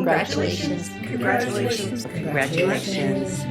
Congratulations, congratulations, congratulations.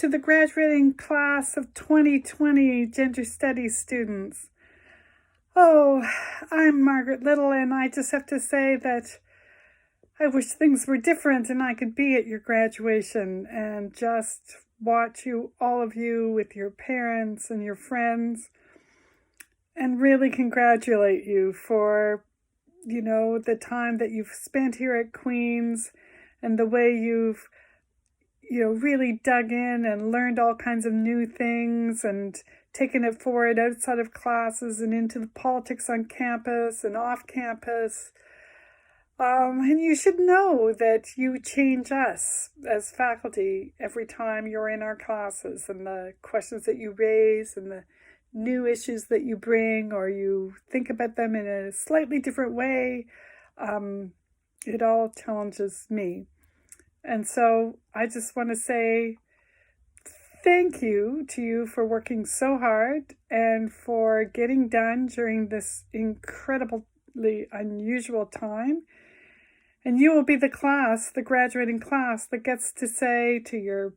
to the graduating class of 2020 Gender Studies students. Oh, I'm Margaret Little, and I just have to say that I wish things were different and I could be at your graduation and just watch all of you with your parents and your friends and really congratulate you for, the time that you've spent here at Queen's and the way you've really dug in and learned all kinds of new things and taken it forward outside of classes and into the politics on campus and off campus. And you should know that you change us as faculty every time you're in our classes, and the questions that you raise and the new issues that you bring, or you think about them in a slightly different way. It all challenges me. And so I just want to say thank you to you for working so hard and for getting done during this incredibly unusual time. And you will be the graduating class that gets to say to your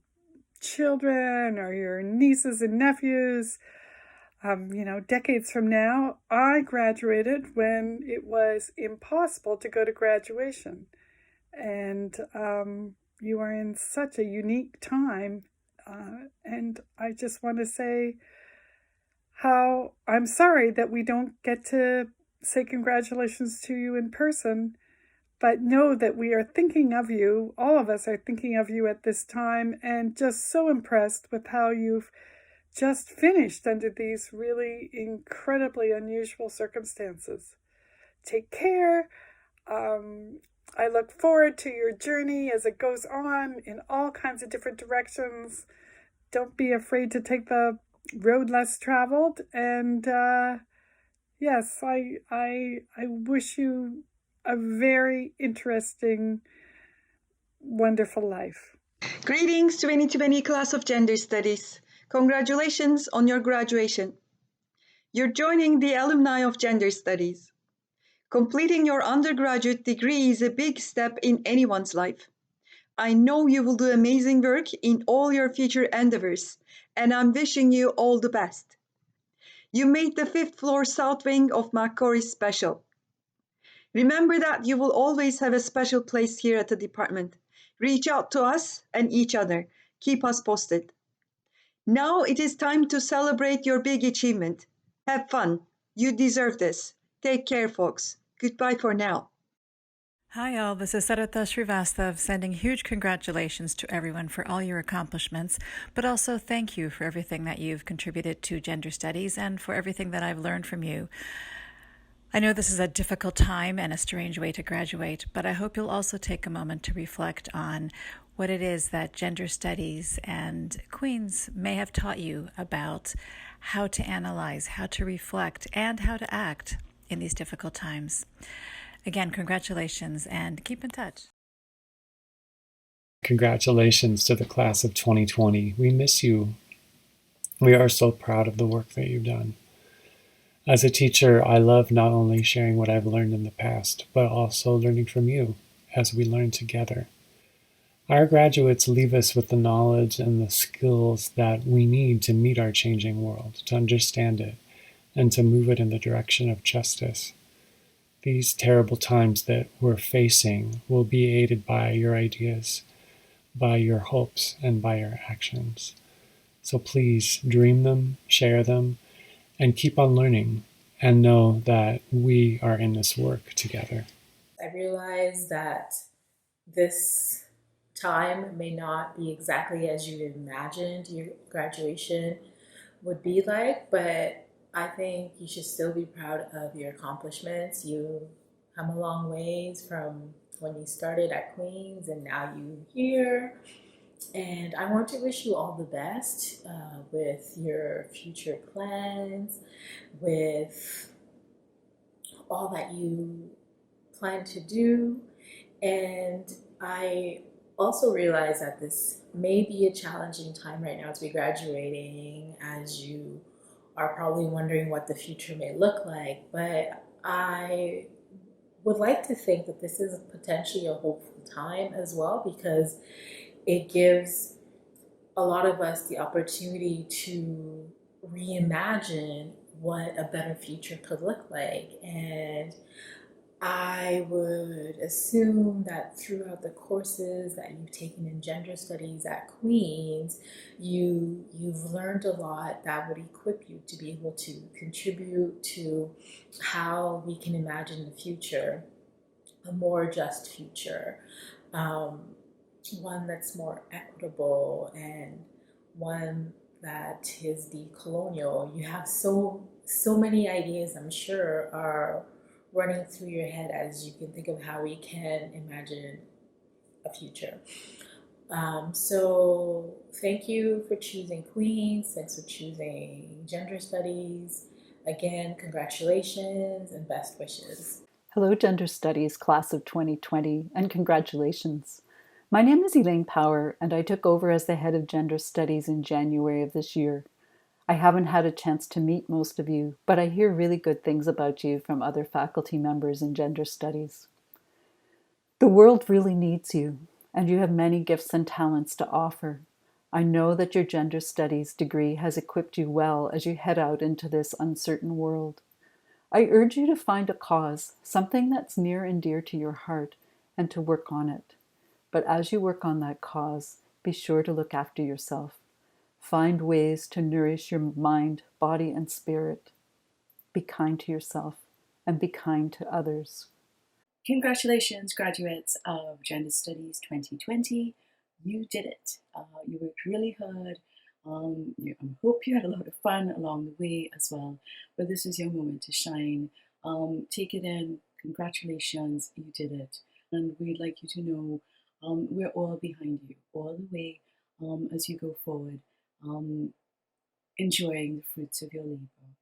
children or your nieces and nephews, decades from now, I graduated when it was impossible to go to graduation. And you are in such a unique time. And I just want to say how I'm sorry that we don't get to say congratulations to you in person, but know that we are thinking of you. All of us are thinking of you at this time, and just so impressed with how you've just finished under these really incredibly unusual circumstances. Take care. I look forward to your journey as it goes on in all kinds of different directions. Don't be afraid to take the road less traveled. And yes, I wish you a very interesting, wonderful life. Greetings 2020 class of Gender Studies. Congratulations on your graduation. You're joining the alumni of Gender Studies. Completing your undergraduate degree is a big step in anyone's life. I know you will do amazing work in all your future endeavors, and I'm wishing you all the best. You made the 5th floor south wing of McCory special. Remember that you will always have a special place here at the department. Reach out to us and each other. Keep us posted. Now it is time to celebrate your big achievement. Have fun. You deserve this. Take care, folks. Goodbye for now. Hi all, this is Sarita Srivastav sending huge congratulations to everyone for all your accomplishments, but also thank you for everything that you've contributed to gender studies and for everything that I've learned from you. I know this is a difficult time and a strange way to graduate, but I hope you'll also take a moment to reflect on what it is that gender studies and Queen's may have taught you about how to analyze, how to reflect, and how to act in these difficult times. Again, congratulations and keep in touch. Congratulations to the class of 2020. We miss you. We are so proud of the work that you've done. As a teacher, I love not only sharing what I've learned in the past, but also learning from you as we learn together. Our graduates leave us with the knowledge and the skills that we need to meet our changing world, to understand it, and to move it in the direction of justice. These terrible times that we're facing will be aided by your ideas, by your hopes, and by your actions. So please dream them, share them, and keep on learning, and know that we are in this work together. I realize that this time may not be exactly as you imagined your graduation would be like, but I think you should still be proud of your accomplishments. You come a long ways from when you started at Queen's and now you're here. And I want to wish you all the best with your future plans, with all that you plan to do. And I also realize that this may be a challenging time right now to be graduating, as you are probably wondering what the future may look like. But I would like to think that this is potentially a hopeful time as well, because it gives a lot of us the opportunity to reimagine what a better future could look like. And I would assume that throughout the courses that you've taken in gender studies at Queen's, you've learned a lot that would equip you to be able to contribute to how we can imagine the future, a more just future, um, one that's more equitable and one that is decolonial. You have so many ideas, I'm sure, are running through your head as you can think of how we can imagine a future. So thank you for choosing Queen's. Thanks for choosing gender studies. Again, congratulations and best wishes. Hello, Gender Studies Class of 2020, and congratulations. My name is Elaine Power, and I took over as the head of Gender Studies in January of this year. I haven't had a chance to meet most of you, but I hear really good things about you from other faculty members in Gender Studies. The world really needs you, and you have many gifts and talents to offer. I know that your Gender Studies degree has equipped you well as you head out into this uncertain world. I urge you to find a cause, something that's near and dear to your heart, and to work on it. But as you work on that cause, be sure to look after yourself. Find ways to nourish your mind, body, and spirit. Be kind to yourself and be kind to others. Congratulations, graduates of Gender Studies 2020. You did it. You worked really hard. I hope you had a lot of fun along the way as well. But this is your moment to shine. Take it in. Congratulations, you did it. And we'd like you to know we're all behind you all the way as you go forward, enjoying the fruits of your labor.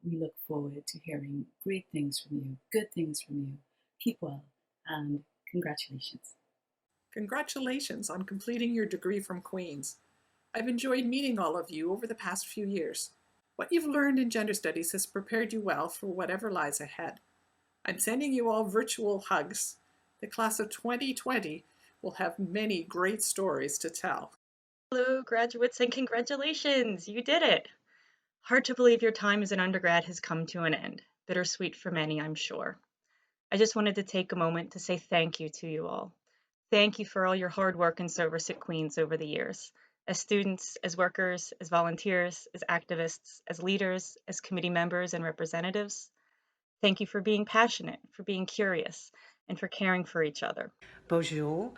We look forward to hearing great things from you, good things from you. Keep well, and congratulations. Congratulations on completing your degree from Queen's. I've enjoyed meeting all of you over the past few years. What you've learned in gender studies has prepared you well for whatever lies ahead. I'm sending you all virtual hugs. The class of 2020 will have many great stories to tell. Hello, graduates, and congratulations! You did it! Hard to believe your time as an undergrad has come to an end. Bittersweet for many, I'm sure. I just wanted to take a moment to say thank you to you all. Thank you for all your hard work and service at Queen's over the years. As students, as workers, as volunteers, as activists, as leaders, as committee members and representatives. Thank you for being passionate, for being curious, and for caring for each other. Bonjour,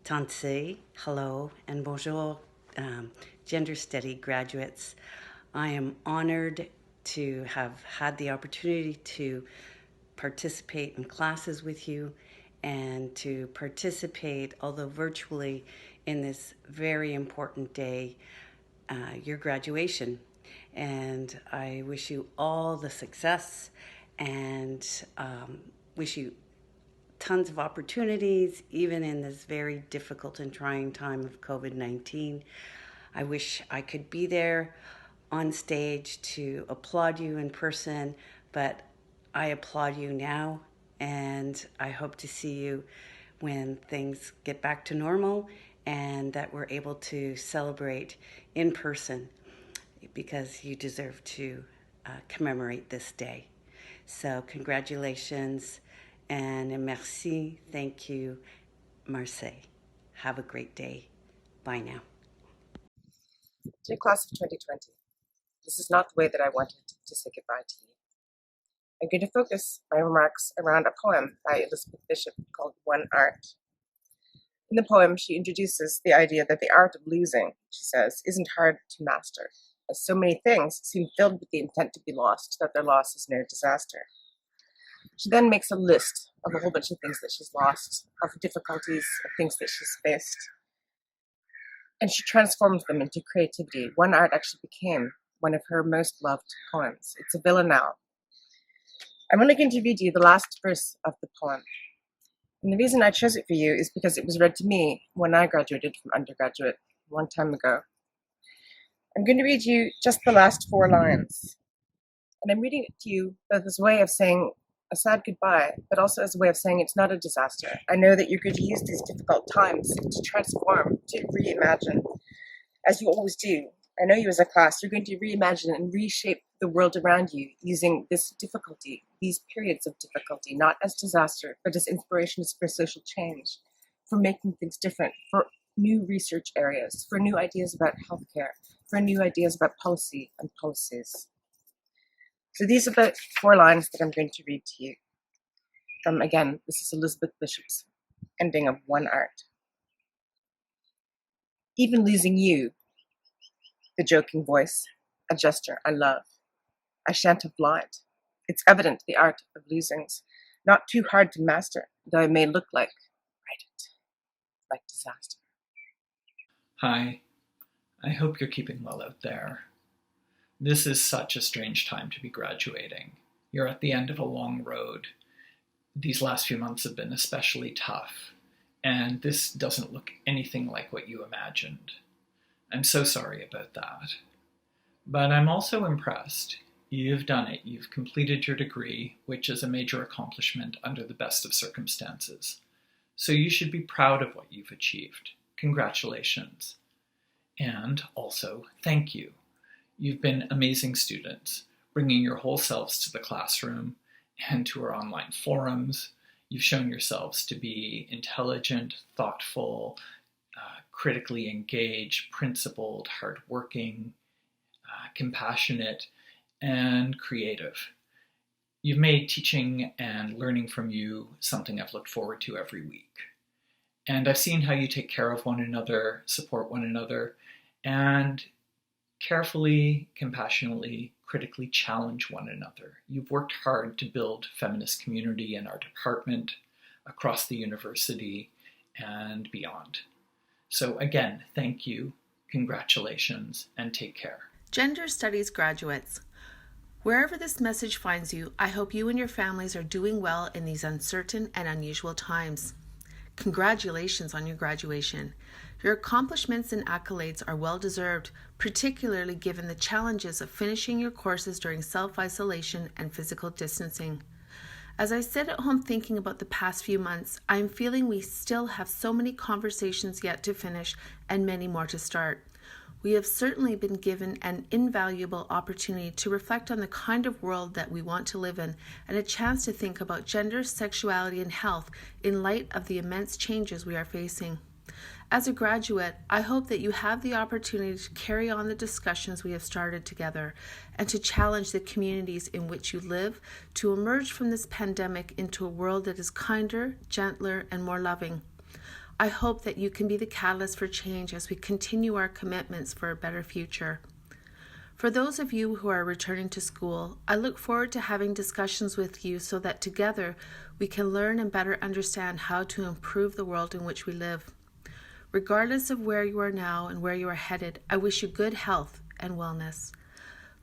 Tansi, hello, and bonjour, gender study graduates. I am honored to have had the opportunity to participate in classes with you and to participate, although virtually, in this very important day, your graduation. And I wish you all the success and wish you tons of opportunities, even in this very difficult and trying time of COVID-19. I wish I could be there on stage to applaud you in person, but I applaud you now, and I hope to see you when things get back to normal and that we're able to celebrate in person, because you deserve to commemorate this day. So congratulations and merci, thank you, Marseille. Have a great day. Bye now. Dear class of 2020, this is not the way that I wanted to say goodbye to you. I'm going to focus my remarks around a poem by Elizabeth Bishop called One Art. In the poem, she introduces the idea that the art of losing, she says, isn't hard to master, as so many things seem filled with the intent to be lost that their loss is no disaster. She then makes a list of a whole bunch of things that she's lost, of difficulties, of things that she's faced, and she transforms them into creativity. One Art actually became one of her most loved poems. It's a villanelle. I'm only going to read you the last verse of the poem. And the reason I chose it for you is because it was read to me when I graduated from undergraduate a long time ago. I'm going to read you just the last 4 lines. And I'm reading it to you both as a way of saying a sad goodbye, but also as a way of saying it's not a disaster. I know that you're going to use these difficult times to transform, to reimagine, As you always do, I know you as a class, you're going to reimagine and reshape the world around you using this difficulty, these periods of difficulty, not as disaster, but as inspirations for social change, for making things different, for new research areas, for new ideas about healthcare, for new ideas about policy and policies. So these are the 4 lines that I'm going to read to you. From, again, this is Elizabeth Bishop's ending of One Art. Even losing you, the joking voice, a gesture I love. I shan't have lied. It's evident the art of losing's not too hard to master, though I may look like, write it, like disaster. Hi, I hope you're keeping well out there. This is such a strange time to be graduating. You're at the end of a long road. These last few months have been especially tough, and this doesn't look anything like what you imagined. I'm so sorry about that. But I'm also impressed. You've done it. You've completed your degree, which is a major accomplishment under the best of circumstances. So you should be proud of what you've achieved. Congratulations. And also, thank you. You've been amazing students, bringing your whole selves to the classroom and to our online forums. You've shown yourselves to be intelligent, thoughtful, critically engaged, principled, hardworking, compassionate, and creative. You've made teaching and learning from you something I've looked forward to every week. And I've seen how you take care of one another, support one another, and carefully, compassionately, critically challenge one another. You've worked hard to build feminist community in our department, across the university, and beyond. So again, thank you, congratulations, and take care. Gender Studies graduates, wherever this message finds you, I hope you and your families are doing well in these uncertain and unusual times. Congratulations on your graduation. Your accomplishments and accolades are well deserved, particularly given the challenges of finishing your courses during self-isolation and physical distancing. As I sit at home thinking about the past few months, I am feeling we still have so many conversations yet to finish and many more to start. We have certainly been given an invaluable opportunity to reflect on the kind of world that we want to live in and a chance to think about gender, sexuality, and health in light of the immense changes we are facing. As a graduate, I hope that you have the opportunity to carry on the discussions we have started together and to challenge the communities in which you live to emerge from this pandemic into a world that is kinder, gentler, and more loving. I hope that you can be the catalyst for change as we continue our commitments for a better future. For those of you who are returning to school, I look forward to having discussions with you so that together we can learn and better understand how to improve the world in which we live. Regardless of where you are now and where you are headed, I wish you good health and wellness.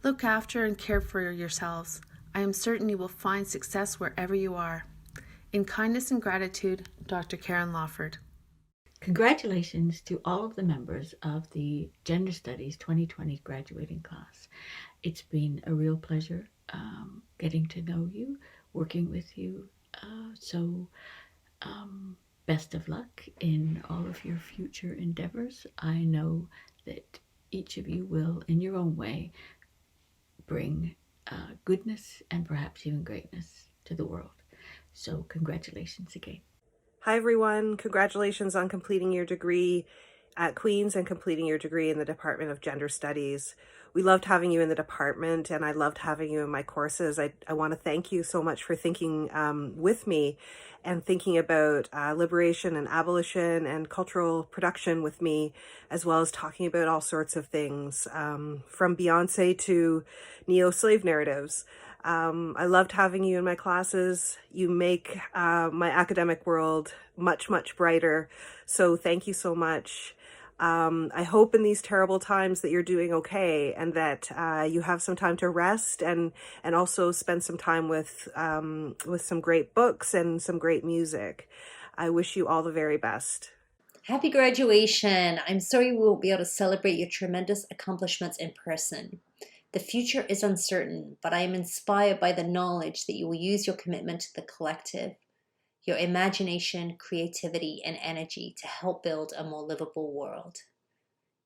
Look after and care for yourselves. I am certain you will find success wherever you are. In kindness and gratitude, Dr. Karen Lawford. Congratulations to all of the members of the Gender Studies 2020 graduating class. It's been a real pleasure getting to know you, working with you. Best of luck in all of your future endeavors. I know that each of you will, in your own way, bring goodness and perhaps even greatness to the world. So congratulations again. Hi everyone, congratulations on completing your degree at Queen's and completing your degree in the Department of Gender Studies. We loved having you in the department and I loved having you in my courses. I want to thank you so much for thinking with me and thinking about liberation and abolition and cultural production with me, as well as talking about all sorts of things, from Beyonce to neo-slave narratives. I loved having you in my classes. You make my academic world much, much brighter. So thank you so much. I hope in these terrible times that you're doing okay and that you have some time to rest and also spend some time with some great books and some great music. I wish you all the very best. Happy graduation. I'm sorry we won't be able to celebrate your tremendous accomplishments in person. The future is uncertain, but I am inspired by the knowledge that you will use your commitment to the collective, your imagination, creativity, and energy to help build a more livable world.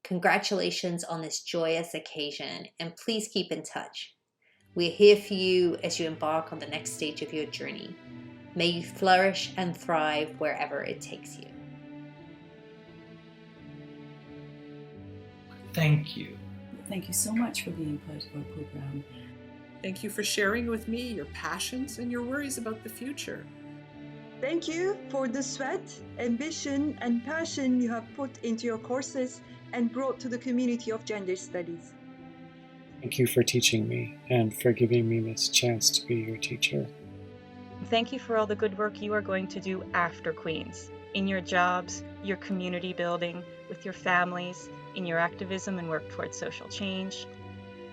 Congratulations on this joyous occasion, and please keep in touch. We're here for you as you embark on the next stage of your journey. May you flourish and thrive wherever it takes you. Thank you. Thank you so much for being part of our program. Thank you for sharing with me your passions and your worries about the future. Thank you for the sweat, ambition, and passion you have put into your courses and brought to the community of gender studies. Thank you for teaching me and for giving me this chance to be your teacher. Thank you for all the good work you are going to do after Queen's, in your jobs, your community building, with your families, in your activism and work towards social change.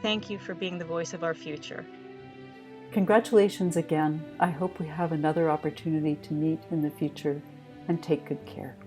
Thank you for being the voice of our future. Congratulations again. I hope we have another opportunity to meet in the future, and take good care.